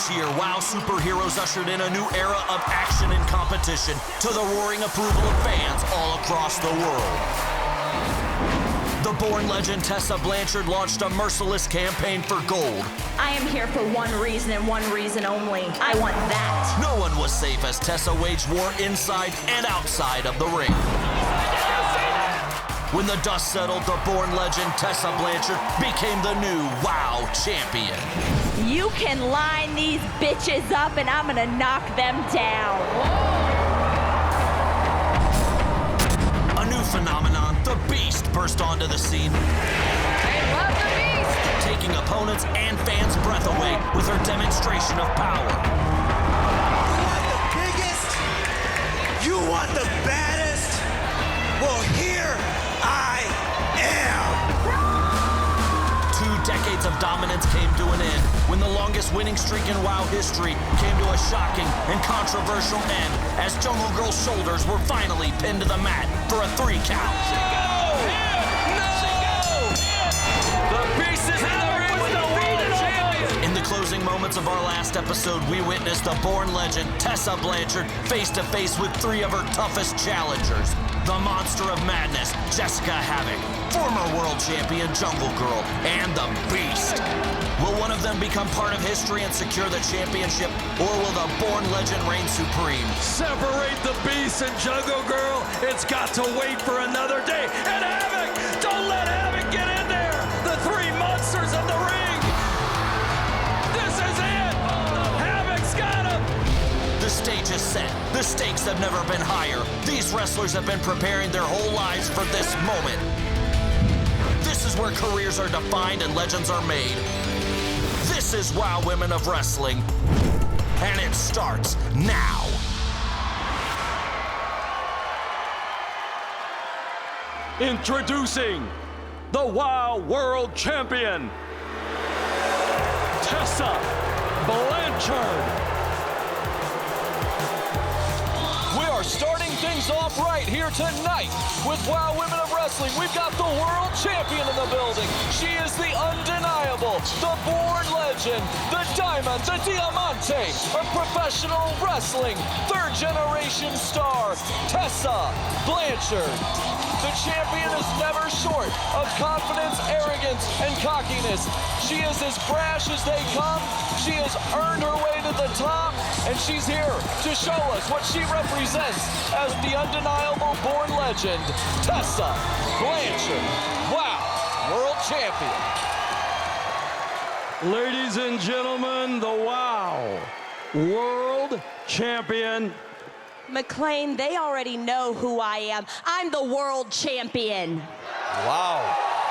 This year, WoW superheroes ushered in a new era of action and competition to the roaring approval of fans all across the world. The born legend Tessa Blanchard launched a merciless campaign for gold. I am here for one reason and one reason only. I want that. No one was safe as Tessa waged war inside and outside of the ring. When the dust settled, the born legend Tessa Blanchard became the new WoW champion. You can line these bitches up and I'm gonna knock them down. A new phenomenon, the Beast, burst onto the scene. They love the Beast! Taking opponents and fans' breath away with her demonstration of power. You want the biggest? You want the baddest? Well, here I am! 2 decades of dominance came to an end when the longest winning streak in WoW history came to a shocking and controversial end as Jungle Girl's shoulders were finally pinned to the mat for a 3 count. The Beast is in the ring with the world champion! In the closing moments of our last episode, we witnessed the born legend Tessa Blanchard face to face with 3 of her toughest challengers. The Monster of Madness, Jessica Havoc, former world champion Jungle Girl, and the Beast. Will one of them become part of history and secure the championship, or will the born legend reign supreme? Separate the Beast and Jungle Girl. It's got to wait for another day. And Havoc! Don't let Havoc get in there! The 3 monsters of the ring! This is it! Havoc's got him! The stage is set. The stakes have never been higher. These wrestlers have been preparing their whole lives for this moment. This is where careers are defined and legends are made. This is WoW Women of Wrestling. And it starts now. Introducing the WoW World Champion, Tessa Blanchard. We are starting things off right here tonight with WoW Women of Wrestling. We've got the world champion in the building. She is the undeniable, the born legend, the diamond, the diamante of professional wrestling, 3rd generation star, Tessa Blanchard. The champion is never short of confidence, arrogance, and cockiness. She is as brash as they come. She has earned her way to the top, and she's here to show us what she represents as the undeniable born legend, Tessa Blanchard. Wow, world champion. Ladies and gentlemen, the WoW World Champion. McLean, they already know who I am. I'm the world champion. Wow.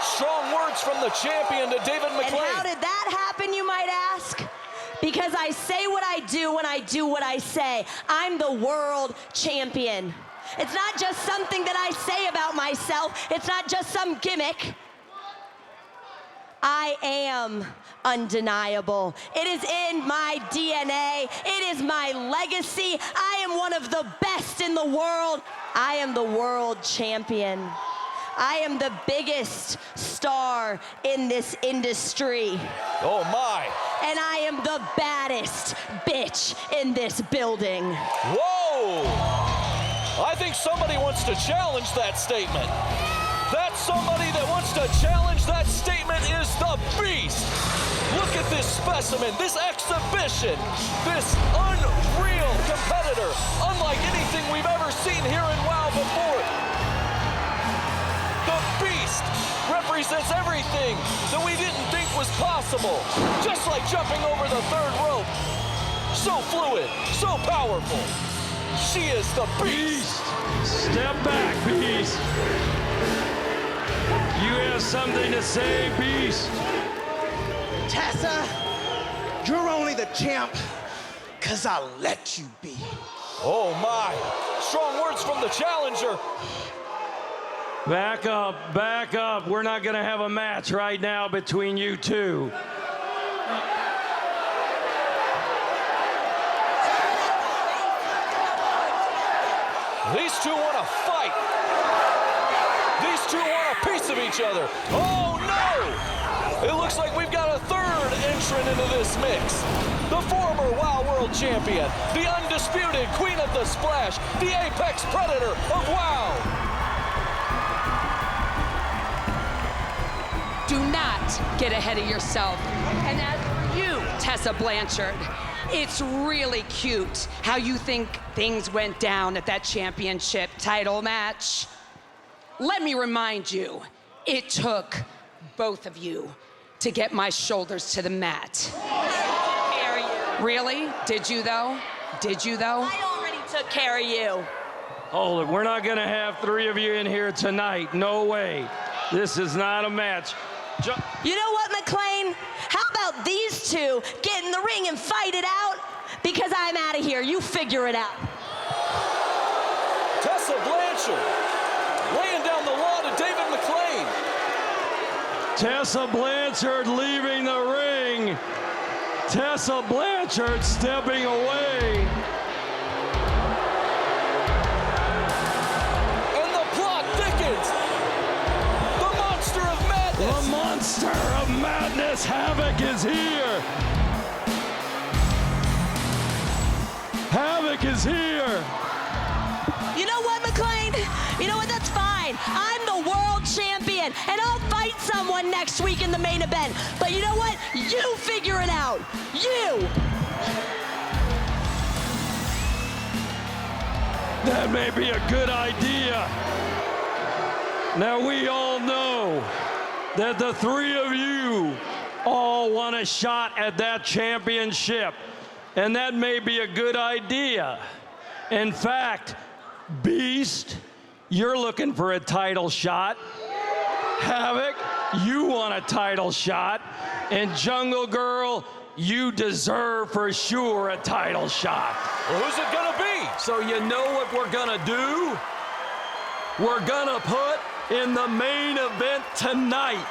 Strong words from the champion to David McLean. And how did that happen, you might ask? Because I say what I do when I do what I say. I'm the world champion. It's not just something that I say about myself. It's not just some gimmick. I am undeniable. It is in my DNA. It is my legacy. I am one of the best in the world. I am the world champion. I am the biggest star in this industry. Oh my. And I am the baddest bitch in this building. Whoa! I think somebody wants to challenge that statement. That somebody that wants to challenge that statement is the Beast. Look at this specimen, this exhibition, this unreal competitor, unlike anything we've ever seen here in WoW before. The Beast represents everything that we didn't think was possible. Just like jumping over the 3rd rope. So fluid, so powerful. She is the Beast. Step back, Beast. You have something to say, Beast? Tessa, you're only the champ because I let you be. Oh my, strong words from the challenger. Back up, back up. We're not gonna have a match right now between you two. These two want to fight. These two want a piece of each other. Oh no! It looks like we've got a 3rd entrant into this mix. The former WOW World Champion, the undisputed Queen of the Splash, the Apex Predator of WOW. Do not get ahead of yourself. And as for you, Tessa Blanchard, it's really cute how you think things went down at that championship title match. Let me remind you, it took both of you to get my shoulders to the mat. Really? Did you though? Did you though? I already took care of you. Hold it, we're not gonna have three of you in here tonight. No way. This is not a match. You know what, McClain? How about these two get in the ring and fight it out? Because I'm out of here. You figure it out. Tessa Blanchard laying down the law to David McClain. Tessa Blanchard leaving the ring. Tessa Blanchard stepping away. And the plot thickens. The Monster of Madness. The Monster of Madness, Havoc, is here. Havoc is here. You know what, McClain? You know what? That's fine. I'm the world champion, and I'll fight someone next week in the main event. But you know what? You figure it out. You. That may be a good idea. Now, we all know that the three of you all want a shot at that championship, and that may be a good idea. In fact, Beast, you're looking for a title shot. Havoc, you want a title shot. And Jungle Girl, you deserve for sure a title shot. Well, who's it gonna be? So you know what we're gonna do? We're gonna put in the main event tonight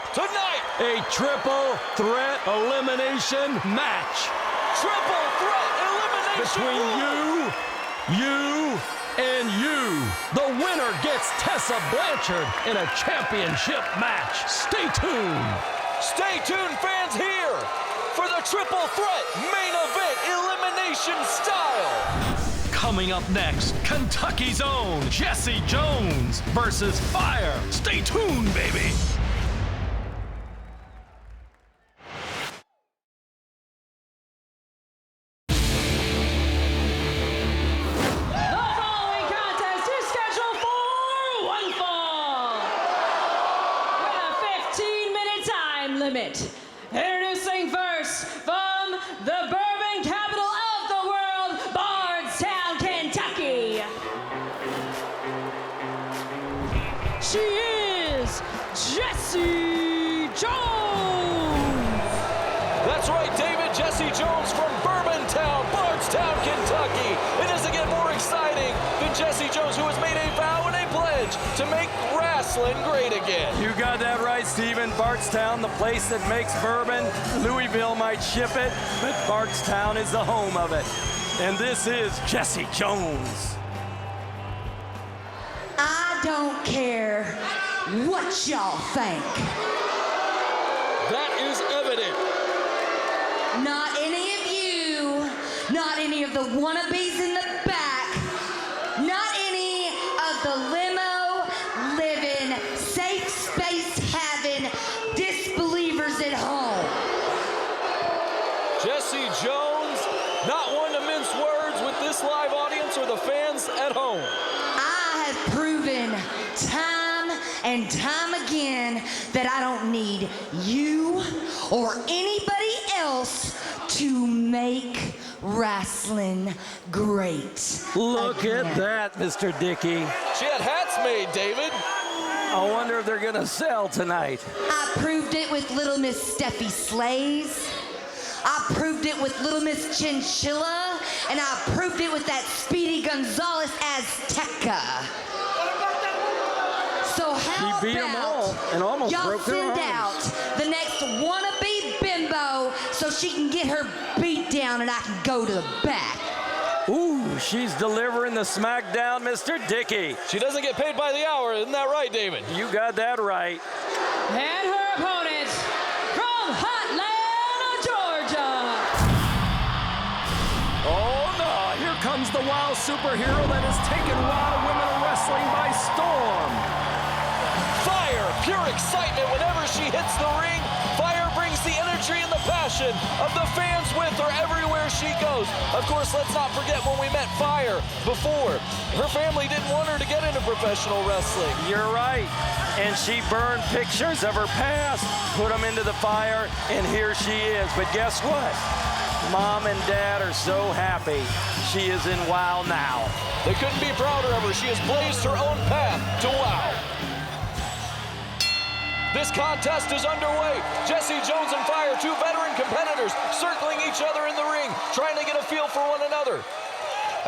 a triple threat elimination match. Triple threat elimination Between you, and you. The winner gets Tessa Blanchard in a championship match. Stay tuned. Stay tuned, fans, here for the triple threat main event elimination style. Coming up next, Kentucky's own Jessie Jones versus Fire. Stay tuned, baby. Introducing first from the bourbon capital of the world, Bardstown, Kentucky. She is Jessie Jones. That's right, David. Jessie Jones from Bourbontown, Bardstown, Kentucky. It doesn't get more exciting than Jessie Jones, who has made a vow and a pledge to make wrestling great again. You got that right, Steven. Bardstown, the place that makes bourbon. Louisville might ship it, but Bardstown is the home of it. And this is Jessie Jones. I don't care what y'all think. That is evident. Not any of you, not any of the wannabes in the back, not any of the limo-living, safe space-having disbelievers at home. Jessie Jones, not one to mince words with this live audience or the fans at home. I have proven time and time again that I don't need you or anybody else to make wrestling great. Look again. at that, Mr. Dickey. She had hats made, David. I wonder if they're gonna sell tonight. I proved it with Little Miss Steffi Slays. I proved it with Little Miss Chinchilla, and I proved it with that Speedy Gonzalez Azteca. So how She beat them all and almost y'all broke their send arms. out the next wannabe bimbo so she can get her beat down and I can go to the back. Ooh, she's delivering the smackdown, Mr. Dickey. She doesn't get paid by the hour, isn't that right, David? You got that right. And her opponent from Atlanta, Georgia. superhero that has taken WOW Women of Wrestling by storm. Fire, pure excitement whenever she hits the ring. Fire brings the energy and the passion of the fans with her everywhere she goes. Of course, let's not forget when we met Fire before. Her family didn't want her to get into professional wrestling. You're right. And she burned pictures of her past, put them into the fire, and here she is. But guess what? Mom and Dad are so happy she is in WOW now. They couldn't be prouder of her. She has blazed her own path to WOW. This contest is underway. Jessie Jones and Fire, two veteran competitors, circling each other in the ring, trying to get a feel for one another.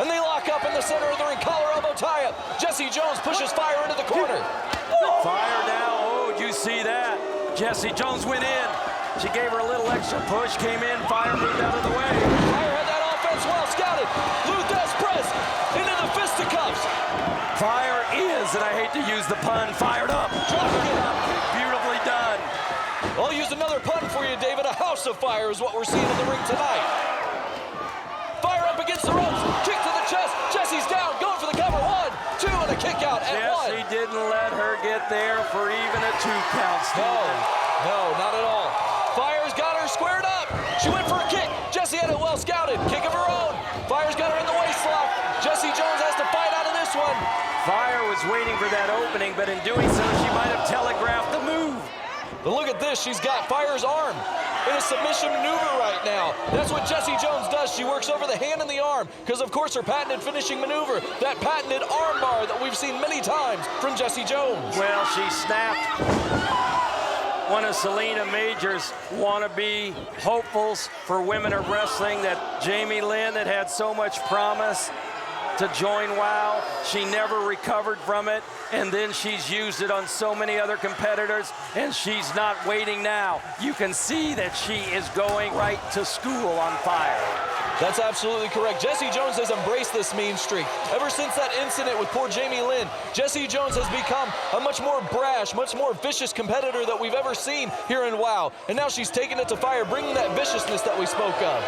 And they lock up in the center of the ring, collar elbow tie-up. Jessie Jones pushes Fire into the corner. Fire now, oh, did you see that? Jessie Jones went in. She gave her a little extra push, came in, Fire moved out of the way. Fire had that offense well scouted. Luthez press into the fisticuffs. Fire is, and I hate to use the pun, fired up. Dropping it up. Beautifully done. I'll use another pun for you, David. A house of fire is what we're seeing in the ring tonight. Fire up against the ropes. Kick to the chest. Jessie's down, going for the cover. 1, 2, and a kick out at Jessie 1. didn't let her get there for even a 2 count, Steven. No, not at all. Fire's got her squared up. She went for a kick. Jessie had it well scouted. Kick of her own. Fire's got her in the waist lock. Jessie Jones has to fight out of this one. Fire was waiting for that opening, but in doing so, she might have telegraphed the move. But look at this. She's got Fire's arm in a submission maneuver right now. That's what Jessie Jones does. She works over the hand and the arm because, of course, her patented finishing maneuver, that patented arm bar that we've seen many times from Jessie Jones. Well, she snapped one of Selena Major's wannabe hopefuls for women of wrestling, that Jamie Lynn that had so much promise to join WOW. She never recovered from it, and then she's used it on so many other competitors, and she's not waiting now. You can see that she is going right to school on Fire. That's absolutely correct. Jessie Jones has embraced this mean streak. Ever since that incident with poor Jamie Lynn, Jessie Jones has become a much more brash, much more vicious competitor that we've ever seen here in WOW. And now she's taking it to Fire, bringing that viciousness that we spoke of.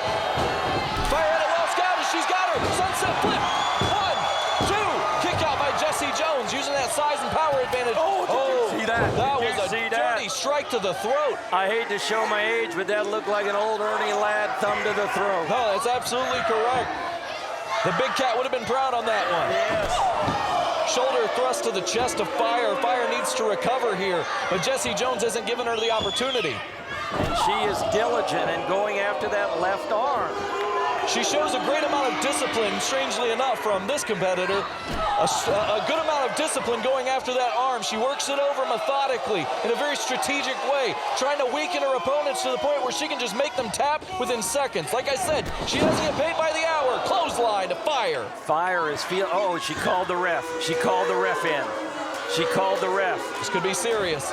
Fire had it well scouted. She's got her. Sunset flip. 1, 2. Kick out by Jessie Jones, using that size and power advantage. Oh, did you see that? That Did you was a see that? dirty strike to the throat. I hate to show my age, but that looked like an old Ernie Ladd thumb to the throat. No, that's absolutely correct. The big cat would have been proud on that one. Yes. Shoulder thrust to the chest of Fire. Fire needs to recover here, but Jessie Jones hasn't given her the opportunity. And she is diligent in going after that left arm. She shows a great amount of discipline, strangely enough, from this competitor. A good amount of discipline going after that arm. She works it over methodically in a very strategic way, trying to weaken her opponents to the point where she can just make them tap within seconds. Like I said, she doesn't get paid by the hour. Clothesline to Fire. Fire is feeling, oh, she called the ref. She called the ref in. She called the ref. This could be serious.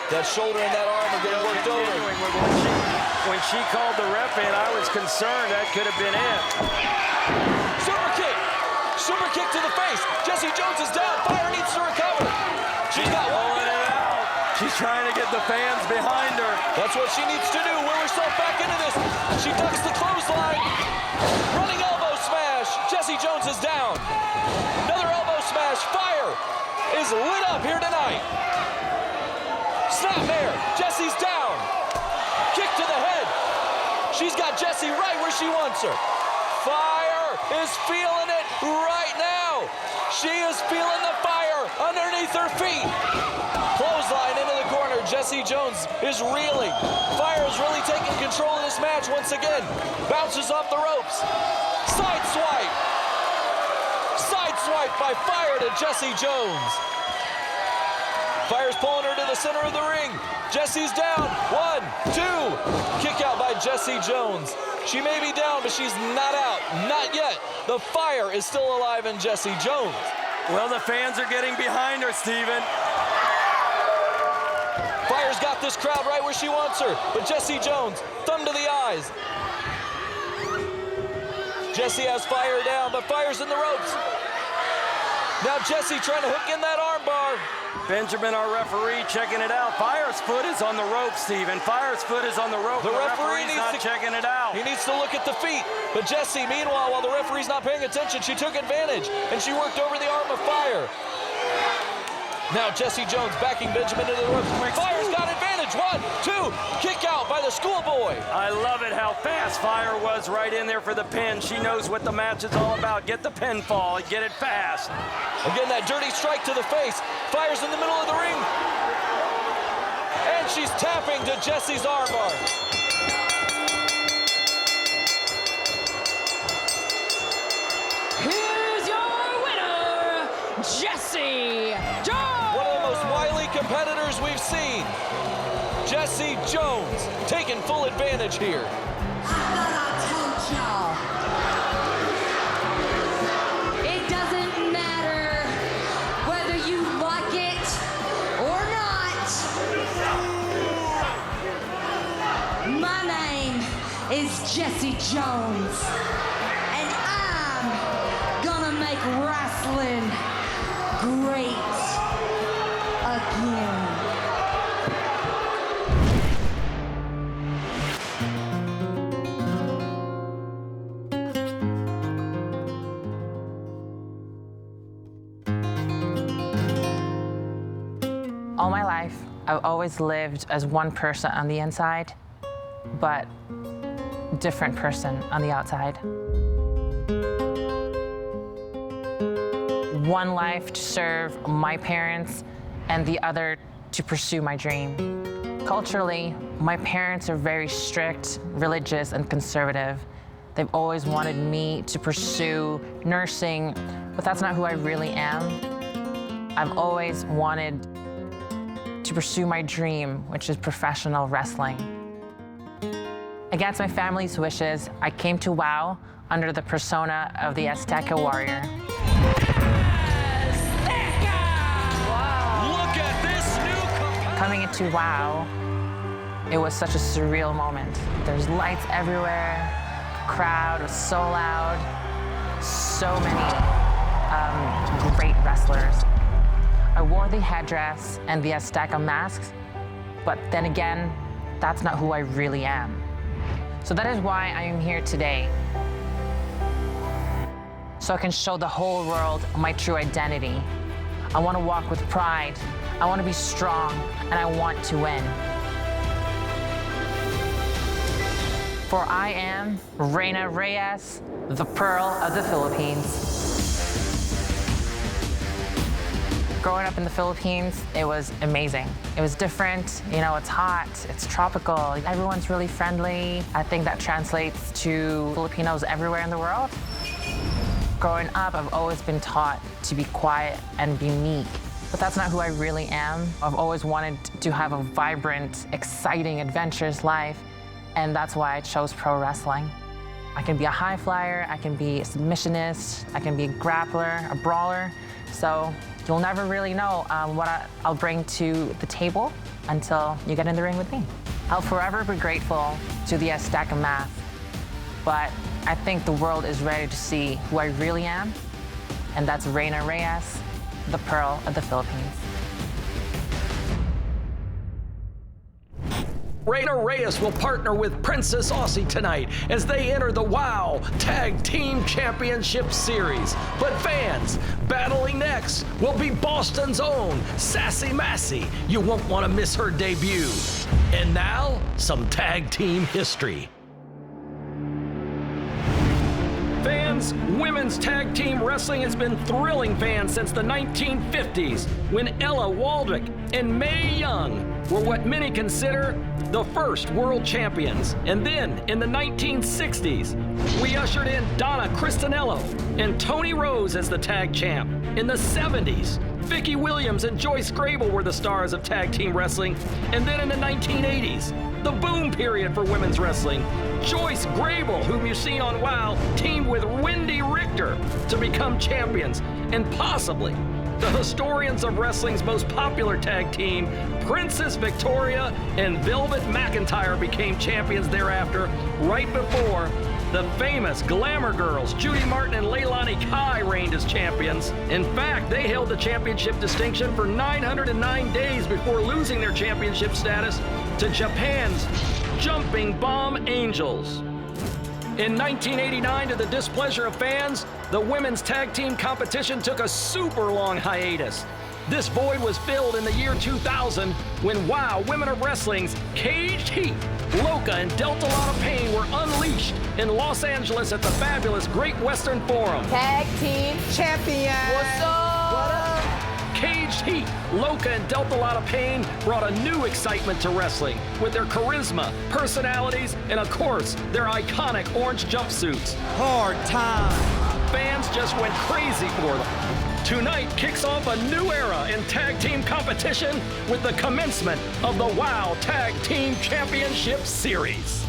That shoulder and that arm are getting worked over. When she called the ref in, I was concerned that could have been it. Super kick. Super kick to the face. Jessie Jones is down. Fire needs to recover. She's got one. She's trying to get the fans behind her. That's what she needs to do. Will herself back into this. She ducks the clothesline. Running elbow smash. Jessie Jones is down. Another elbow smash. Fire is lit up here tonight. Snapmare. Jessie's down. Kick to the head. She's got Jessie right where she wants her. Fire is feeling it right now. She is feeling the fire underneath her feet. Clothesline into the corner. Jessie Jones is reeling. Fire is really taking control of this match once again. Bounces off the ropes. Side swipe. Side swipe by Fire to Jessie Jones. Fire's pulling her to the center of the ring. Jessie's down. 1, 2. Kick out by Jessie Jones. She may be down, but she's not out. Not yet. The fire is still alive in Jessie Jones. Well, the fans are getting behind her, Steven. Fire's got this crowd right where she wants her. But Jessie Jones, thumb to the eyes. Jessie has Fire down, but Fire's in the ropes. Now Jessie trying to hook in that armbar. Benjamin, our referee, checking it out. Fire's foot is on the rope, Steven. Fire's foot is on the rope. The referee referee's not checking it out. He needs to look at the feet. But Jessie, meanwhile, while the referee's not paying attention, she took advantage, and she worked over the arm of Fire. Now Jessie Jones backing Benjamin into the ropes. Fire's got advantage. 1, 2, kick out by the schoolboy. I love it how fast Fire was right in there for the pin. She knows what the match is all about. Get the pinfall and get it fast. Again, that dirty strike to the face. Fire's in the middle of the ring. And she's tapping to Jessie's armbar. Here's your winner, Jessie Jones. One of the most wily competitors we've seen. Jessie Jones taking full advantage here. I told y'all. It doesn't matter whether you like it or not. My name is Jessie Jones, and I'm gonna make wrestling great again. All my life, I've always lived as one person on the inside, but different person on the outside. One life to serve my parents and the other to pursue my dream. Culturally, my parents are very strict, religious, and conservative. They've always wanted me to pursue nursing, but that's not who I really am. I've always wanted to pursue my dream, which is professional wrestling. Against my family's wishes, I came to WOW under the persona of the Azteca warrior. Look at this new Coming into WOW, it was such a surreal moment. There's lights everywhere, the crowd was so loud, so many great wrestlers. I wore the headdress and the Azteca masks, but then again, that's not who I really am. So that is why I am here today. So I can show the whole world my true identity. I want to walk with pride, I want to be strong, and I want to win. For I am Reyna Reyes, the Pearl of the Philippines. Growing up in the Philippines, it was amazing. It was different, you know, it's hot, it's tropical, everyone's really friendly. I think that translates to Filipinos everywhere in the world. Growing up, I've always been taught to be quiet and be meek, but that's not who I really am. I've always wanted to have a vibrant, exciting, adventurous life, and that's why I chose pro wrestling. I can be a high flyer, I can be a submissionist, I can be a grappler, a brawler, so you'll never really know what I'll bring to the table until you get in the ring with me. I'll forever be grateful to the Azteca math, but I think the world is ready to see who I really am, and that's Reyna Reyes, the Pearl of the Philippines. Reyna Reyes will partner with Princess Aussie tonight as they enter the WOW Tag Team Championship Series. But fans, battling next will be Boston's own Sassy Massee. You won't want to miss her debut. And now, some tag team history. Fans, women's tag team wrestling has been thrilling fans since the 1950s, when Ella Waldrick and Mae Young were what many consider the first world champions. And then, in the 1960s, we ushered in Donna Cristanello and Tony Rose as the tag champ. In the 70s, Vicki Williams and Joyce Grable were the stars of tag team wrestling. And then in the 1980s, the boom period for women's wrestling, Joyce Grable, whom you see on WOW, teamed with Wendy Richter to become champions. And possibly the historians of wrestling's most popular tag team, Princess Victoria and Velvet McIntyre, became champions thereafter, right before The famous Glamour Girls, Judy Martin and Leilani Kai, reigned as champions. In fact, they held the championship distinction for 909 days before losing their championship status to Japan's Jumping Bomb Angels. In 1989, to the displeasure of fans, the women's tag team competition took a super long hiatus. This void was filled in the year 2000 when WOW Women of Wrestling's Caged Heat, Loca, and Delta Lot of Pain were unleashed in Los Angeles at the fabulous Great Western Forum. Tag team champion. What's up? What up? Caged Heat, Loca, and Delta Lot of Pain brought a new excitement to wrestling with their charisma, personalities, and of course, their iconic orange jumpsuits. Hard time. Fans just went crazy for them. Tonight kicks off a new era in tag team competition with the commencement of the WOW Tag Team Championship Series.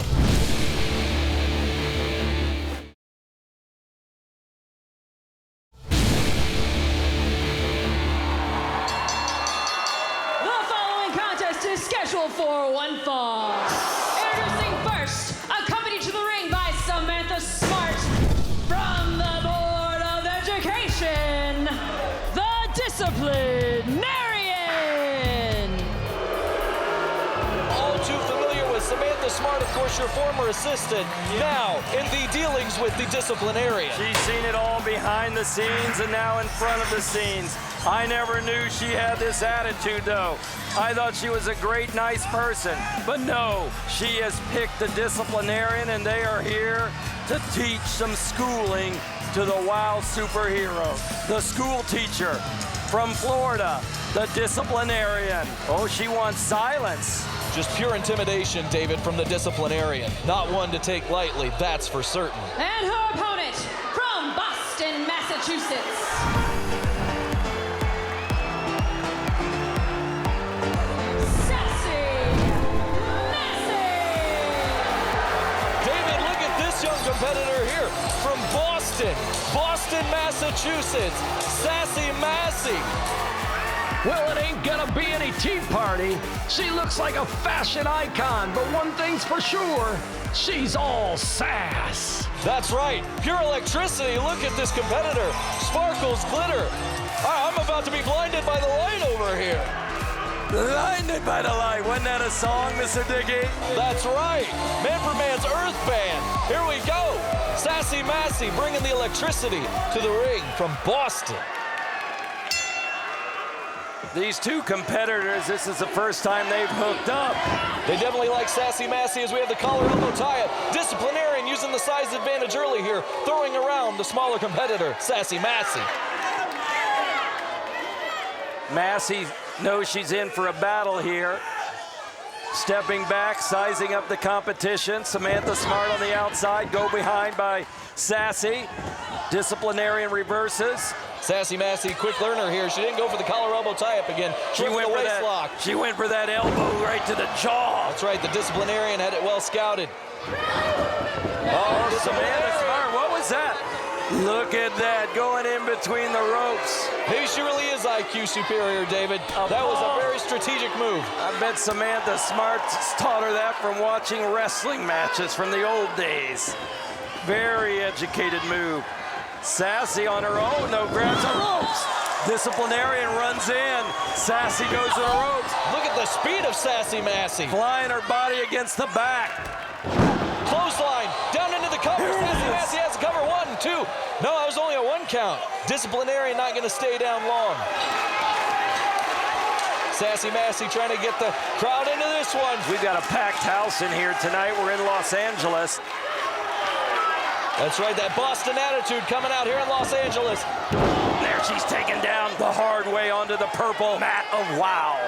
The following contest is scheduled for one fall. Introducing first, accompanied to the ring by Samantha Smart from the Board of Education, the Disciplinarian. All too familiar with Samantha Smart, of course, your former assistant, now in the dealings with the Disciplinarian. She's seen it all behind the scenes and now in front of the scenes. I never knew she had this attitude, though. I thought she was a great, nice person. But no, she has picked the Disciplinarian, and they are here to teach some schooling to the WOW superhero. The school teacher from Florida, the Disciplinarian. Oh, she wants silence. Just pure intimidation, David, from the Disciplinarian. Not one to take lightly, that's for certain. And her opponent from Boston, Massachusetts. Competitor here from Boston, Massachusetts, Sassy Massee. Well, it ain't gonna be any tea party. She looks like a fashion icon, but one thing's for sure, she's all sass. That's right, pure electricity. Look at this competitor. Sparkles, glitter. I'm about to be blinded by the light over here. Blinded by the light. Wasn't that a song, Mr. Dickey? That's right. Man for Man's Earth Band. Here we go. Sassy Massee bringing the electricity to the ring from Boston. These two competitors, this is the first time they've hooked up. They definitely like Sassy Massee as we have the collar elbow tie-up. Disciplinarian using the size advantage early here, throwing around the smaller competitor, Sassy Massee. Massee knows she's in for a battle here. Stepping back, sizing up the competition. Samantha Smart on the outside, go behind by Sassy. Disciplinarian reverses. Sassy Massee, quick learner here. She didn't go for the collar elbow tie-up again. She went for the waist lock. She went for that elbow right to the jaw. That's right, the Disciplinarian had it well scouted. Oh, Samantha Smart, what was that? Look at that, going in between the ropes. Maybe she really is IQ superior, David. That was a very strategic move. I bet Samantha Smart taught her that from watching wrestling matches from the old days. Very educated move. Sassy on her own, though, grabs the ropes. Disciplinarian runs in. Sassy goes to the ropes. Look at the speed of Sassy Massee. Flying her body against the back. Clothesline, down into the cover. Sassy Massee has to cover 1, 2. No, that was only a 1 count. Disciplinarian not gonna stay down long. Sassy Massee trying to get the crowd into this one. We've got a packed house in here tonight. We're in Los Angeles. That's right, that Boston attitude coming out here in Los Angeles. There she's taken down the hard way onto the purple mat of WOW.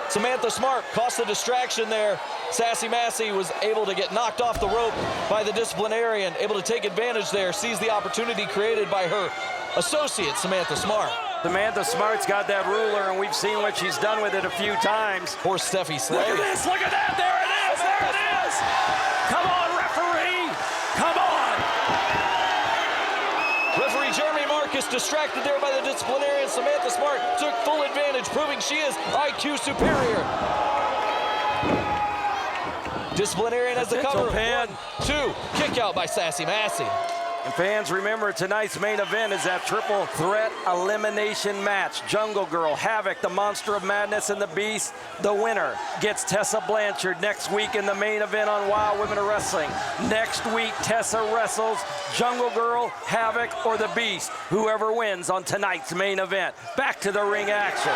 Samantha Smart cost the distraction there. Sassy Massee was able to get knocked off the rope by the Disciplinarian, able to take advantage there, sees the opportunity created by her associate, Samantha Smart. Samantha Smart's got that ruler, and we've seen what she's done with it a few times. Poor Steffi Slade. Look at this, look at that, there it is, there it is! Come on, referee, come on! Referee Jeremy Marcus distracted there by the Disciplinarian. Samantha Smart took full advantage, proving she is IQ superior. Disciplinarian has the cover. Pin. 1, 2, kick out by Sassy Massee. And fans, remember tonight's main event is that triple threat elimination match. Jungle Girl, Havoc, the Monster of Madness, and the Beast. The winner gets Tessa Blanchard next week in the main event on Wild Women of Wrestling. Next week, Tessa wrestles Jungle Girl, Havoc, or the Beast. Whoever wins on tonight's main event. Back to the ring action.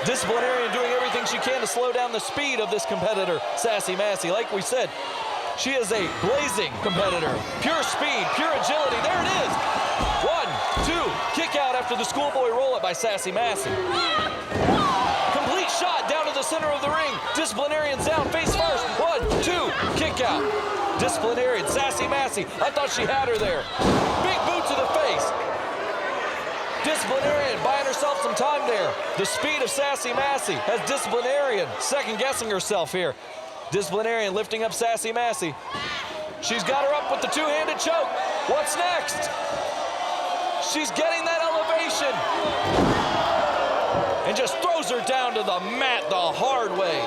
Disciplinarian doing everything she can to slow down the speed of this competitor, Sassy Massee. Like we said, she is a blazing competitor. Pure speed, pure agility. There it is. 1, 2, kick out after the schoolboy roll-up by Sassy Massee. Complete shot down to the center of the ring. Disciplinarian's down, face first. 1, 2, kick out. Disciplinarian, Sassy Massee. I thought she had her there. Big boot to the face. Disciplinarian buying herself some time there. The speed of Sassy Massee has Disciplinarian second-guessing herself here. Disciplinarian lifting up Sassy Massee. She's got her up with the two-handed choke. What's next? She's getting that elevation. And just throws her down to the mat the hard way.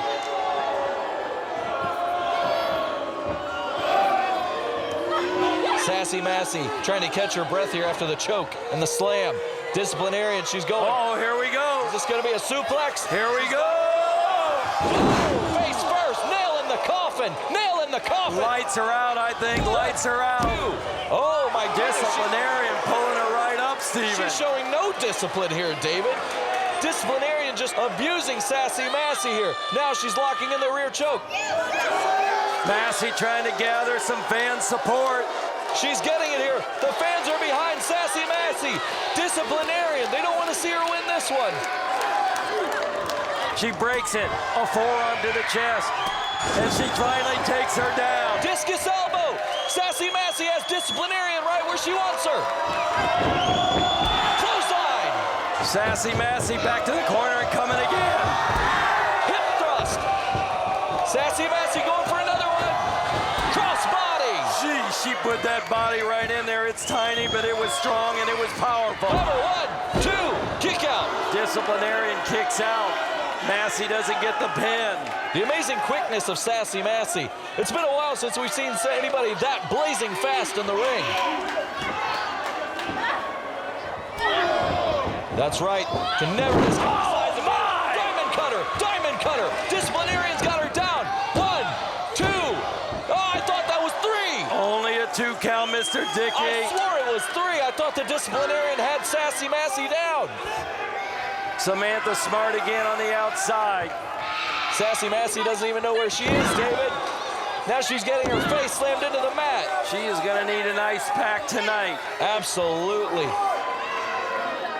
Sassy Massee trying to catch her breath here after the choke and the slam. Disciplinarian, she's going. Oh, here we go. Is this going to be a suplex? Here we go. Face first, nail in the coffin, nail in the coffin. Lights are out, I think. Lights are out. Oh, my goodness. Disciplinarian pulling her right up, Steven. She's showing no discipline here, David. Disciplinarian just abusing Sassy Massee here. Now she's locking in the rear choke. Massee trying to gather some fan support. She's getting it here. The fans are behind Sassy Massee. Disciplinarian, they don't want to see her win this one. She breaks it, a forearm to the chest, and she finally takes her down. Discus elbow. Sassy Massee has Disciplinarian right where she wants her. Clothesline. Sassy Massee back to the corner and coming again. Hip thrust. Sassy Massee going for another one. Crossbody. Gee, she put that body right in there. It's tiny, but it was strong and it was powerful. Cover 1, 2, kick out. Disciplinarian kicks out. Massee doesn't get the pin. The amazing quickness of Sassy Massee. It's been a while since we've seen anybody that blazing fast in the ring. That's right. Can never disguise the man. Diamond cutter. Diamond cutter. Disciplinarian's got her down. 1, 2. Oh, I thought that was 3. Only a 2 count, Mr. Dickey. I swore it was 3. I thought the Disciplinarian had Sassy Massee down. Samantha Smart again on the outside. Sassy Massee doesn't even know where she is, David. Now she's getting her face slammed into the mat. She is going to need an ice pack tonight. Absolutely.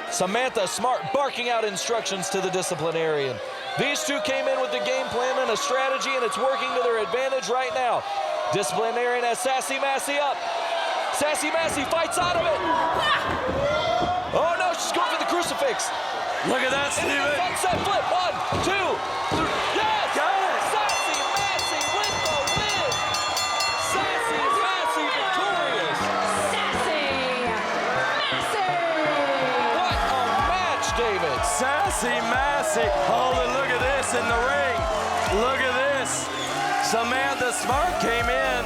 Samantha Smart barking out instructions to the Disciplinarian. These two came in with the game plan and a strategy, and it's working to their advantage right now. Disciplinarian has Sassy Massee up. Sassy Massee fights out of it. Oh no, she's going for the crucifix. Look at that, Steven. Sunset flip. 1, 2, 3. Yes! Got it! Sassy Massee with the win! Sassy Massee victorious! Sassy Massee! What a match, David! Sassy Massee. Oh, look at this in the ring. Look at this. Samantha Smart came in.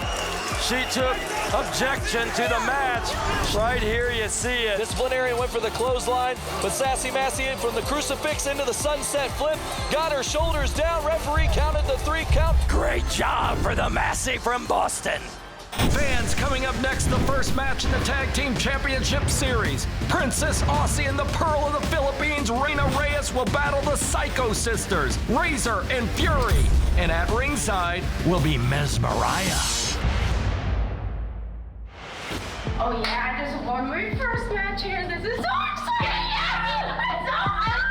She took objection to the match. Right here you see it. Disciplinarian went for the clothesline, but Sassy Massee from the crucifix into the sunset flip, got her shoulders down. Referee counted the 3 count. Great job for the Massee from Boston. Fans, coming up next, the first match in the Tag Team Championship Series. Princess Aussie and the Pearl of the Philippines, Reyna Reyes, will battle the Psycho Sisters, Razor and Fury. And at ringside will be Mezmeriah. Oh yeah, I just won my first match here. This is so exciting! I'm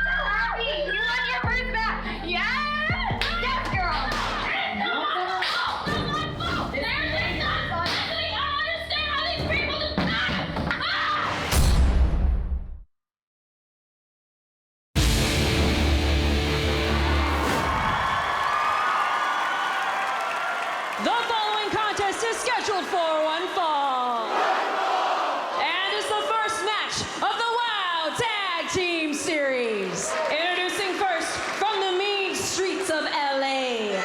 so happy! You won your first match! Yes! Yes, girl! There's no fault! There's no fault! I don't understand how these people do that! The following contest is scheduled for one fall. And it's the first match of the WOW Tag Team Series. Introducing first from the mean streets of LA.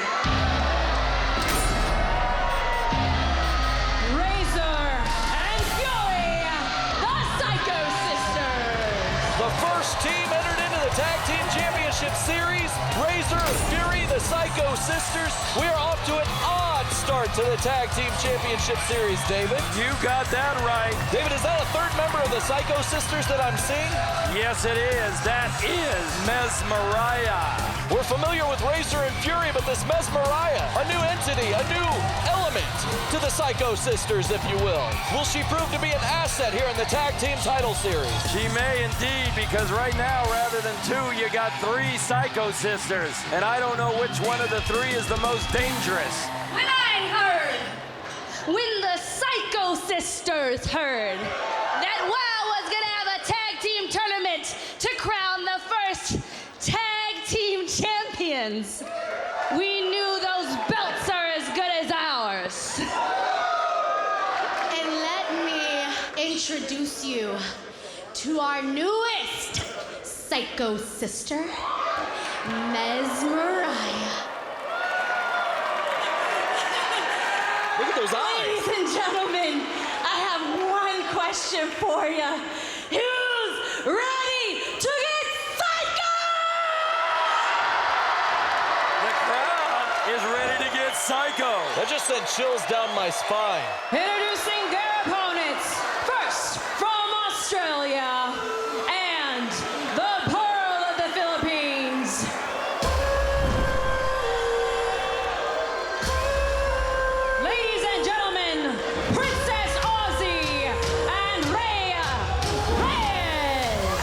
Our first team entered into the Tag Team Championship Series. Razor, Fury, the Psycho Sisters. We are off to an odd start to the Tag Team Championship Series, David. You got that right. David, is that a third member of the Psycho Sisters that I'm seeing? Yes, it is. That is Mezmeriah. We're familiar with Razor and Fury, but this Mezmeriah, a new entity, a new element to the Psycho Sisters, if you will. Will she prove to be an asset here in the Tag Team title series? She may indeed, because right now, rather than two, you got three Psycho Sisters. And I don't know which one of the three is the most dangerous. When I heard, when the Psycho Sisters heard that WOW was gonna have a tag team tournament to crown the first tag team champions, we knew those belts are as good as ours. And let me introduce you to our newest Psycho Sister, Mezmeriah. Look at those eyes. Ladies and gentlemen, I have one question for you. Who's ready to get psycho? The crowd is ready to get psycho. That just sent chills down my spine. Introducing their opponents. First, from Australia, and the Pearl of the Philippines. Ladies and gentlemen, Princess Aussie and Reyna Reyes.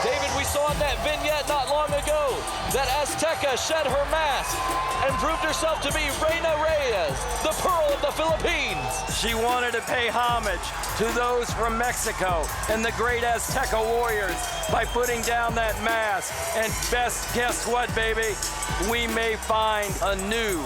David, we saw in that vignette not long ago that Azteca shed her mask and proved herself to be Reyna Reyes, the Pearl of the Philippines. She wanted to pay homage to those from Mexico and the great Azteca warriors by putting down that mask. And best guess what, baby? We may find a new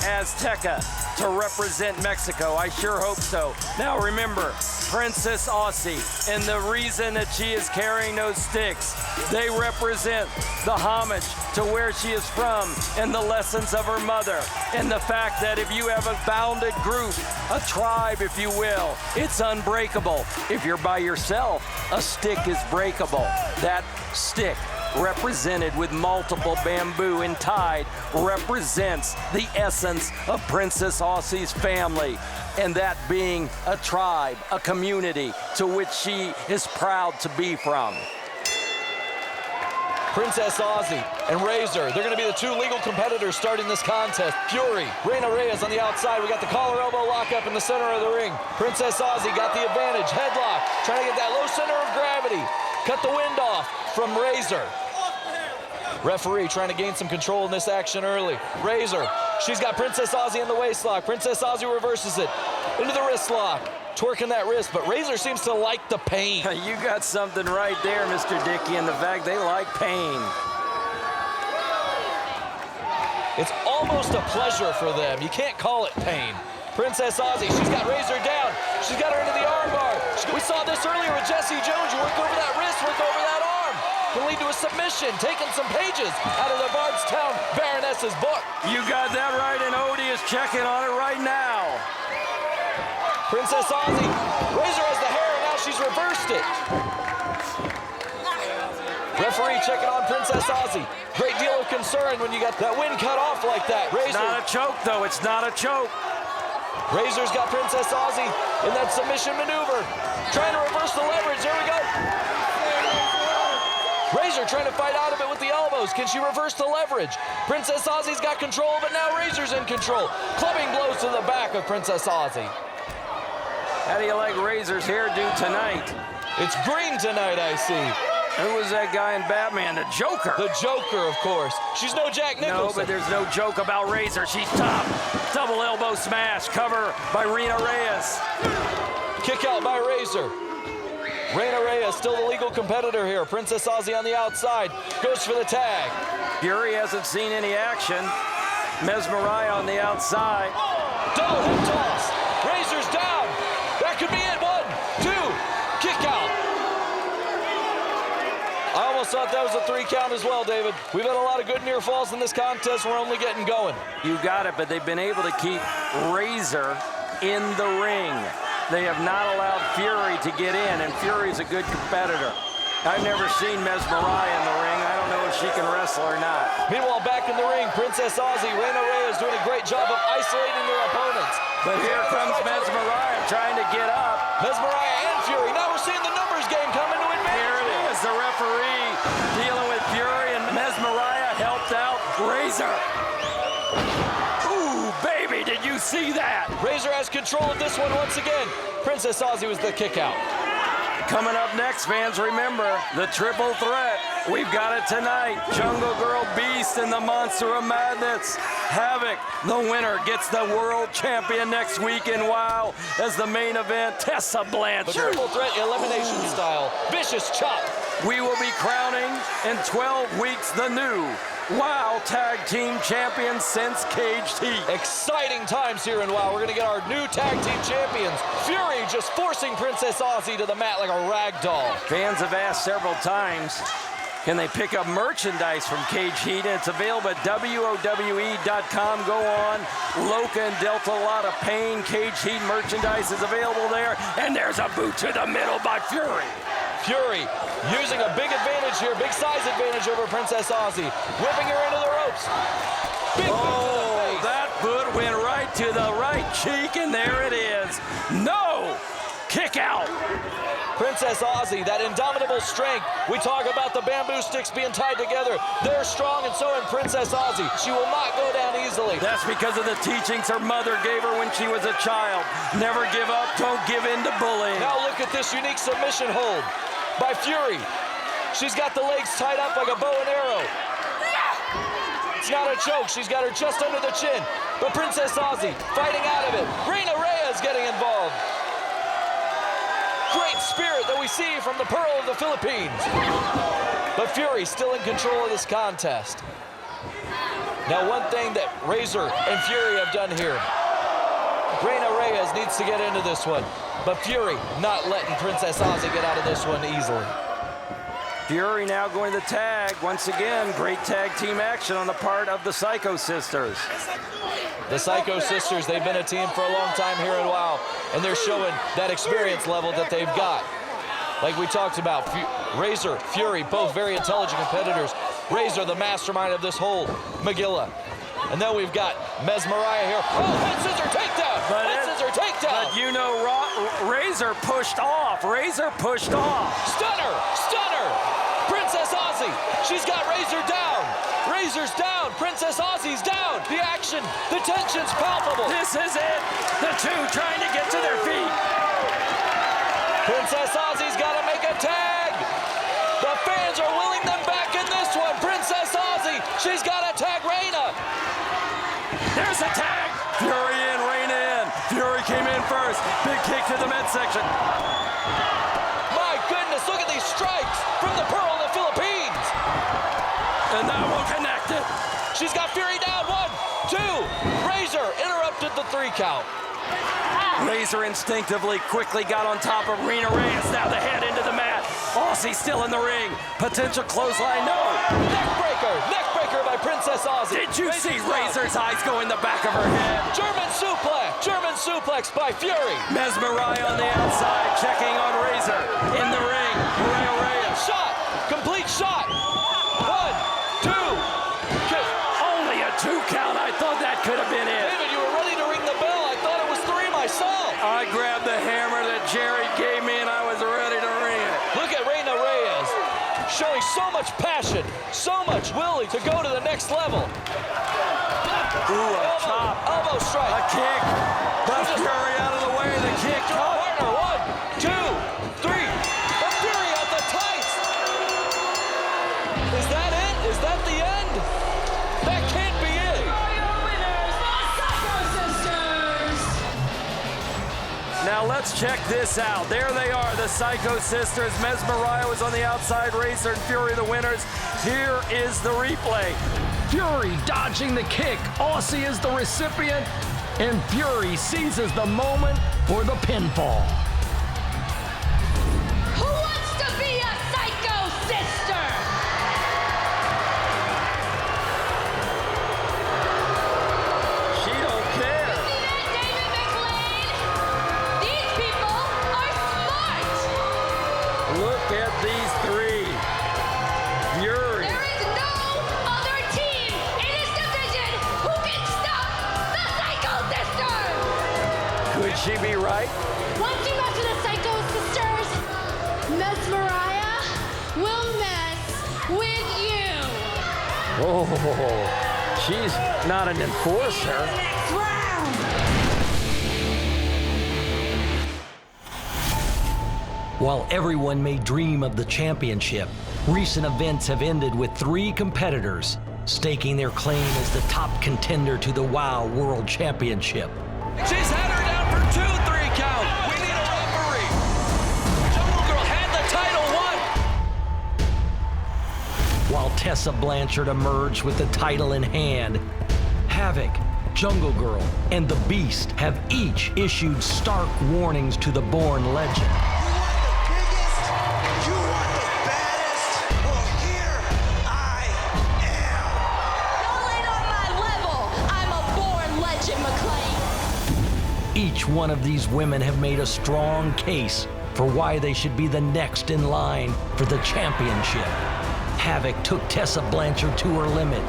Azteca to represent Mexico. I sure hope so. Now remember, Princess Aussie, and the reason that she is carrying those sticks, they represent the homage to where she is from and the lessons of her mother, and the fact that if you have a bounded group, a tribe, if you will, it's unbreakable. If you're by yourself, a stick is breakable. That stick, represented with multiple bamboo and tied, represents the essence of Princess Aussie's family, and that being a tribe, a community to which she is proud to be from. Princess Aussie and Razor, they're going to be the two legal competitors starting this contest. Fury, Reyna Reyes on the outside. We got the collar elbow lock up in the center of the ring. Princess Aussie got the advantage. Headlock, trying to get that low center of gravity. Cut the wind off from Razor. Referee trying to gain some control in this action early. Razor, she's got Princess Aussie in the waist lock. Princess Aussie reverses it into the wrist lock. Twerking that wrist, but Razor seems to like the pain. You got something right there, Mr. Dickey, and the fact they like pain. It's almost a pleasure for them. You can't call it pain. Princess Aussie, she's got Razor down. She's got her into the armbar. We saw this earlier with Jessie Jones. You work over that wrist, work over that arm. Can lead to a submission, taking some pages out of the Bardstown Baroness's book. You got that right, and Odie is checking on it right now. Princess Aussie, Razor has the hair, and now she's reversed it. Referee checking on Princess Aussie. Great deal of concern when you got that wind cut off like that. Razor. It's not a choke, though. It's not a choke. Razor's got Princess Aussie in that submission maneuver. Trying to reverse the leverage. There we go. Razor trying to fight out of it with the elbows. Can she reverse the leverage? Princess Aussie's got control, but now Razor's in control. Clubbing blows to the back of Princess Aussie. How do you like Razor's hairdo tonight? It's green tonight, I see. Who was that guy in Batman? The Joker. The Joker, of course. She's no Jack Nicholson. No, but there's no joke about Razor. She's tough. Double elbow smash. Cover by Reyna Reyes. Kick out by Razor. Reyna Reyes still the legal competitor here. Princess Aussie on the outside. Goes for the tag. Fury hasn't seen any action. Mezmeriah on the outside. Double hip toss. Razor's down. That could be it. 1, 2. Kick out. I almost thought that was a 3 count as well, David. We've had a lot of good near falls in this contest. We're only getting going. You got it, but they've been able to keep Razor in the ring. They have not allowed Fury to get in, and Fury's a good competitor. I've never seen Mezmeriah in the ring. I don't know if she can wrestle or not. Meanwhile, back in the ring, Princess Aussie Reyna Reyes doing a great job of isolating their opponents. But here comes Mezmeriah trying to get up. Mezmeriah and Fury. Now we're seeing the numbers game coming to advantage. Here it is, the referee dealing with Fury, and Mezmeriah helped out Razor. Ooh, baby, did you see that? Razor has control of this one once again. Princess Aussie was the kick out. Coming up next, fans, remember the triple threat. We've got it tonight. Jungle Girl Beast and the Monster of Madness. Havoc, the winner, gets the world champion next week in WoW as the main event. Tessa Blanchard. The triple threat elimination style. Vicious chop. We will be crowning in 12 weeks the new WoW Tag Team Champions since Caged Heat. Exciting times here in WoW. We're going to get our new tag team champions. Fury just forcing Princess Aussie to the mat like a rag doll. Fans have asked several times, can they pick up merchandise from Cage Heat? And it's available at WOWE.com. Go on. Loca and Delta, a lot of pain. Cage Heat merchandise is available there. And there's a boot to the middle by Fury. Fury using a big advantage here, big size advantage over Princess Aussie. Whipping her into the ropes. Big boot to the face. That boot went right to the right cheek, and there it is. No! Kick out. Princess Aussie, that indomitable strength. We talk about the bamboo sticks being tied together. They're strong, and so in Princess Aussie. She will not go down easily. That's because of the teachings her mother gave her when she was a child. Never give up, don't give in to bullying. Now look at this unique submission hold by Fury. She's got the legs tied up like a bow and arrow. It's not a choke. She's got her just under the chin. But Princess Aussie fighting out of it. Reyna Reyes getting involved. Great spirit that we see from the Pearl of the Philippines. But Fury still in control of this contest. Now, one thing that Razor and Fury have done here, Reyna Reyes needs to get into this one, but Fury not letting Princess Aussie get out of this one easily. Fury now going to tag. Once again, great tag team action on the part of the Psycho Sisters. The Psycho Sisters, they've been a team for a long time here in WoW, and they're showing that experience level that they've got. Like we talked about, Razor, Fury, both very intelligent competitors. Razor, the mastermind of this whole Megillah. And then we've got Mezmeriah here. Oh, head scissor takedown! Head scissor takedown! But you know, Razor pushed off. Razor pushed off. Stunner! Stunner! Princess Aussie, she's got Razor down. Razor's down. Princess Aussie's down. The action, the tension's palpable. This is it. The two trying to get to their feet. Princess Aussie's got to make a tag. The fans are willing them back in this one. Princess Aussie, she's got to tag Reyna. There's a tag. Fury in, Reyna in. Fury came in first. Big kick to the midsection. My goodness, look at these strikes from the Pearl of the Philippines. And that one connected. She's got Fury down. 1, 2. Razor interrupted the 3 count. Razor instinctively quickly got on top of Reyna Reyes. Now the head into the mat. Aussie still in the ring. Potential clothesline, no. Neckbreaker. Neckbreaker by Princess Aussie. Did you see Razor's eyes go in the back of her head? German suplex. German suplex by Fury. Mezmeriah on the outside, checking on Razor. In the ring, Reyna Reyes. Shot. Complete shot. 1, 2. Only a 2 count. I thought that could have been it. David, you were ready to ring the bell. I thought it was 3 myself. I grabbed the hammer that Jerry gave me and I was ready to ring it. Look at Reyna Reyes showing so much passion, so much willing to go to the next level. Ooh, a chop. Elbow strike. A kick. But Fury out of the way. The kick. Partner. 1, 2, 3. The Fury at the tights. Is that it? Is that the end? That can't be it. Your winners, the Psycho Sisters. Now let's check this out. There they are, the Psycho Sisters. Mezmeriah was on the outside, Razor and Fury the winners. Here is the replay. Fury dodging the kick. Aussie is the recipient, and Fury seizes the moment for the pinfall. Who wants to be a Psycho Sister? She don't care. See that, David McLean? These people are smart. Look at these 3. right? Once you mess with the Psycho Sisters, Mezmeriah will mess with you. Oh, she's not an enforcer. Next round. While everyone may dream of the championship, recent events have ended with 3 competitors staking their claim as the top contender to the WOW World Championship. She's had her down for 2-3 count. We need a referee. Jungle Girl had the title won. While Tessa Blanchard emerged with the title in hand, Havoc, Jungle Girl, and the Beast have each issued stark warnings to the Born Legend. Each one of these women have made a strong case for why they should be the next in line for the championship. Havoc took Tessa Blanchard to her limit.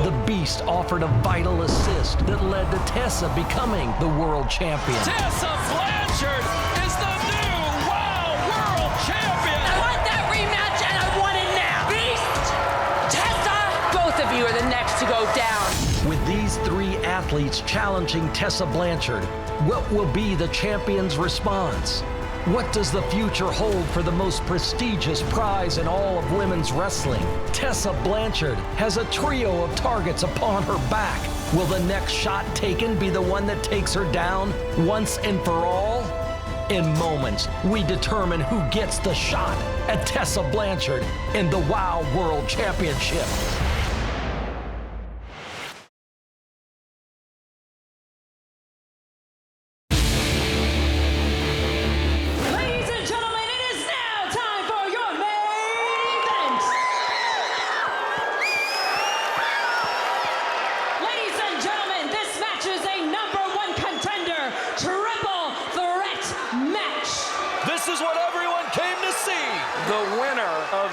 The Beast offered a vital assist that led to Tessa becoming the world champion. Tessa Blanchard is the new WOW World Champion. I want that rematch and I want it now. Beast! Tessa! Both of you are the next to go down. With these 3 athletes challenging Tessa Blanchard, what will be the champion's response? What does the future hold for the most prestigious prize in all of women's wrestling? Tessa Blanchard has a trio of targets upon her back. Will the next shot taken be the one that takes her down once and for all? In moments, we determine who gets the shot at Tessa Blanchard in the WOW World Championship.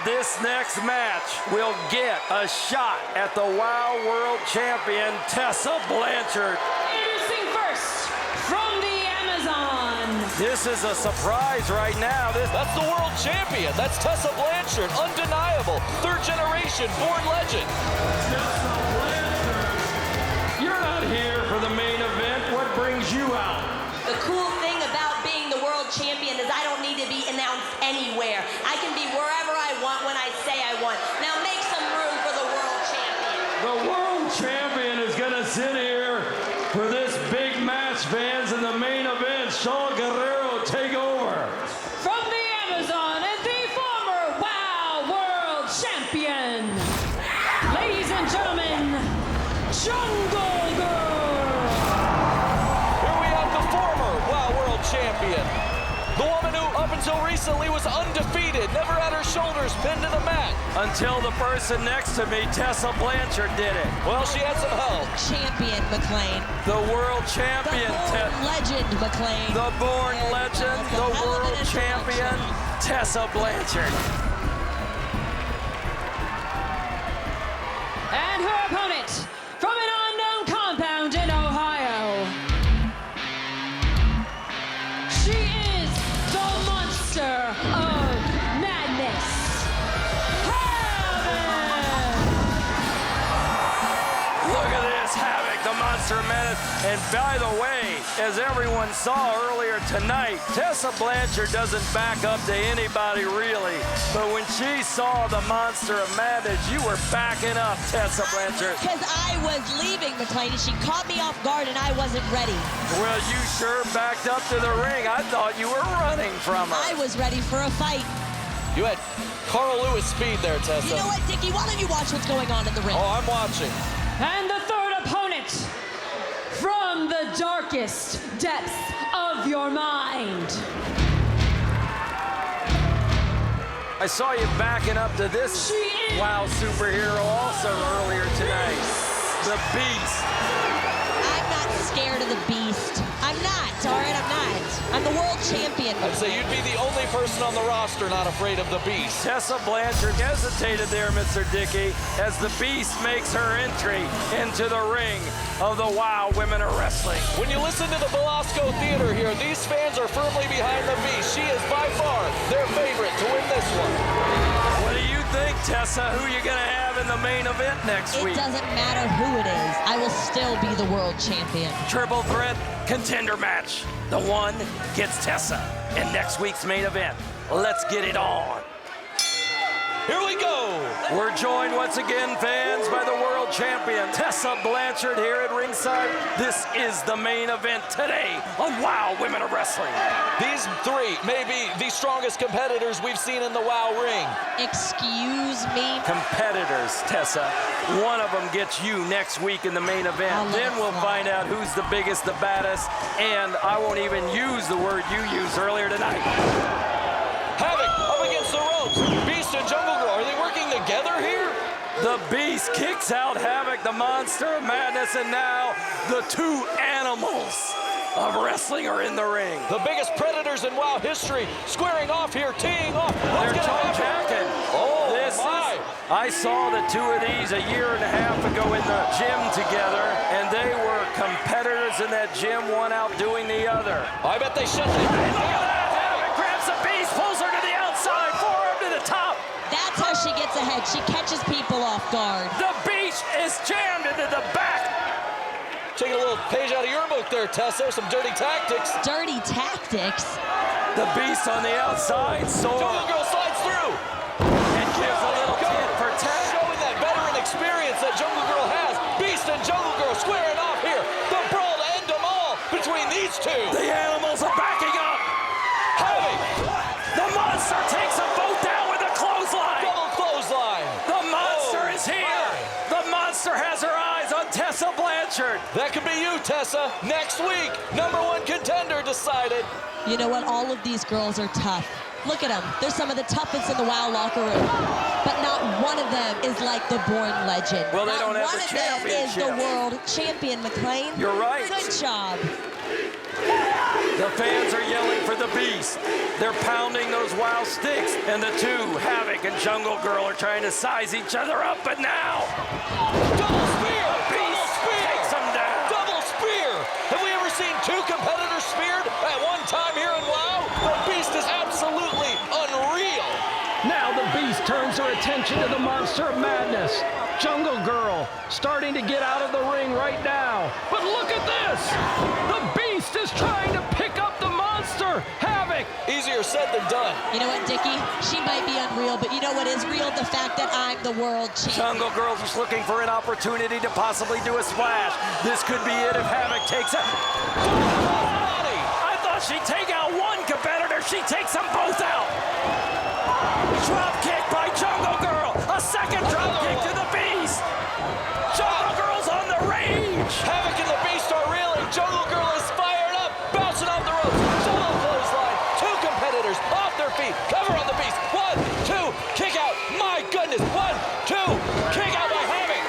This next match will get a shot at the WOW World Champion, Tessa Blanchard. Introducing first, from the Amazon. This is a surprise right now. That's the world champion. That's Tessa Blanchard, undeniable. 3rd generation, Born Legend. Tessa Blanchard, you're not here for the main event. What brings you out? The cool thing about being the world champion is I don't need to be announced anywhere. I can be wherever I want when I say I want. Now make some room for the world champion. The world champion is going to sit here for this big match, fans, in the main event. Shawn Guerrero, take over. From the Amazon and the former WOW World Champion, ladies and gentlemen, Jungle Girl. Here we have the former WOW World Champion. The woman who, up until recently, was undefeated, never had her shoulders pinned to the mat. Until the person next to me, Tessa Blanchard, did it. Well, she had some help. Champion McLean. The world champion. The Born Legend McLean. The Born Legend, the world champion, Tessa Blanchard. And her opponent, from an unknown compound in Ohio. She is the monster of madness. Look at this, Havoc, the monster menace. And by the way, as everyone saw earlier tonight, Tessa Blanchard doesn't back up to anybody really. But when she saw the monster of madness, you were backing up, Tessa Blanchard. Because I was leaving McLean and she caught me off guard and I wasn't ready. Well, you sure backed up to the ring. I thought you were running from her. I was ready for a fight. You had Carl Lewis speed there, Tessa. You know what, Dickie? Why don't you watch what's going on in the ring? Oh, I'm watching. And the third opponent, from the darkest depths of your mind. I saw you backing up to this WOW superhero also earlier tonight. The Beast. I'm not scared of the Beast. I'm not, all right? I'm not. I'm the world champion. I'd say you'd be the only person on the roster not afraid of the Beast. Tessa Blanchard hesitated there, Mr. Dickey, as the Beast makes her entry into the ring of the WOW Women of Wrestling. When you listen to the Velasco Theater here, these fans are firmly behind the Beast. She is by far their favorite to win this one. What do you think, Tessa? Who are you going to have in the main event next week? It doesn't matter who it is. I will still be the world champion. Triple threat contender match. The one gets Tessa in next week's main event. Let's get it on. Here we go. We're joined once again, fans, by the world champion, Tessa Blanchard, here at ringside. This is the main event today on WOW Women of Wrestling. These three may be the strongest competitors we've seen in the WOW ring. Excuse me? Competitors, Tessa. One of them gets you next week in the main event. Then we'll find out who's the biggest, the baddest, and I won't even use the word you used earlier tonight. Havoc up against the ropes. Beast and Jungle Girl, are they working together here? The Beast kicks out Havoc, the Monster of Madness, and now the two animals of wrestling are in the ring. The biggest predators in WOW history squaring off here, teeing off. They're toe-jacking. Oh, this my. I saw the two of these a year and a half ago in the gym together, and they were competitors in that gym, one outdoing the other. I bet they shut the Havoc grabs the Beast, pulls her to the outside, forearm to the top. That's how she gets ahead. She catches people off guard. The Beast is jammed into the back. Taking a little page out of your book there, Tessa. Some dirty tactics. Dirty tactics? The Beast on the outside, so Jungle Girl slides through. And gives a little tit for tat. Showing that veteran experience that Jungle Girl has. Beast and Jungle Girl squaring off here. The brawl to end them all between these two. The animals are backing up. Havoc. The Monster takes them both down with a clothesline. Double clothesline. The Monster is here. The Monster has her eyes on Tessa Blanchard. That could be you, Tessa. Next week, #1 contender decided. You know what? All of these girls are tough. Look at them. They're some of the toughest in the WOW locker room. But not one of them is like the Born Legend. Well, they not don't have one the of them is the championship. world champion, McLean. You're right. Good job. The fans are yelling for the Beast. They're pounding those WOW sticks, and the two, Havoc and Jungle Girl, are trying to size each other up, but now Double spear. Beast Double spear. takes them down. Double spear. Have we ever seen two competitors speared at one time here in WOW? The Beast is absolutely unreal. Now the Beast turns her attention to the Monster of Madness. Jungle Girl starting to get out of the ring right now. But look at this! The Beast is trying to pick up the Monster! Havoc! Easier said than done. You know what, Dickie? She might be unreal, but you know what is real? The fact that I'm the world champion. Jungle Girl's just looking for an opportunity to possibly do a splash. This could be it if Havoc takes it. I thought she'd take out one competitor. She takes them both out. Drop kick by Jungle Girl. A second drop kick to the Beast. Jungle Girl's on the rage. Havoc and the Beast are reeling. Jungle Girl is fired up, bouncing off the ropes. Double clothesline. Two competitors off their feet. Cover on the Beast. 1, 2, kick out. My goodness. 1, 2, kick out by Havoc.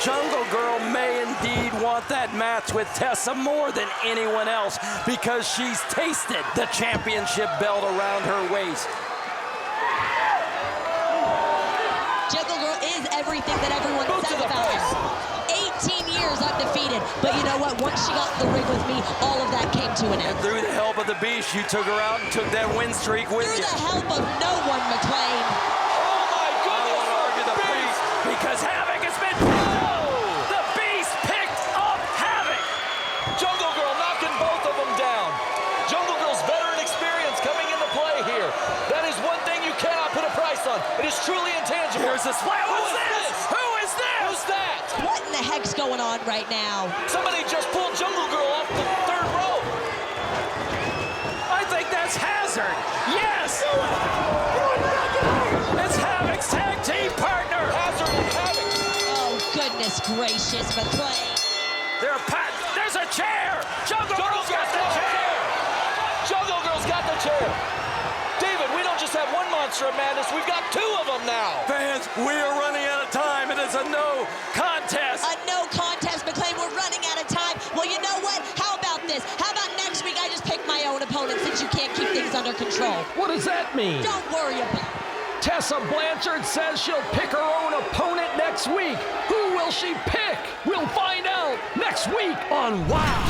Jungle Girl may indeed want that match with Tessa more than anyone else because she's tasted the championship belt around her waist. Jungle Girl is everything that everyone says about her. 18 years undefeated, but you know what? Once she got in the ring with me, all of that came to an end. And through the help of the Beast, you took her out and took that win streak with you. Through the help of no one, McLean. Oh my goodness! I want to argue the Beast because Havoc has been... The Beast picked up Havoc! Jungle Girl knocking both of them down. Jungle Girl's veteran experience coming into play here. That is one thing you cannot put a price on. It is truly intangible. Here's the splash. What's this? Who is this? Who's that? What in the heck's going on right now? Somebody just pulled Jungle Girl off the third rope. I think that's Hazard. Yes! It's Havoc's tag team partner. Hazard and Havoc. Oh, goodness gracious, McLean. There's a chair. Jungle Girl's got the chair. Jungle Girl's got the chair. David, we don't just have one Monster of Madness. We've got two of them now. Fans, we are running out of time. It is a no contest. A no contest, McLean. We're running out of time. Well, you know what? How about this? How about next week I just pick my own opponent? Wow, what does that mean? Don't worry about it. Tessa Blanchard says she'll pick her own opponent next week. Who will she pick? We'll find out next week on Wow!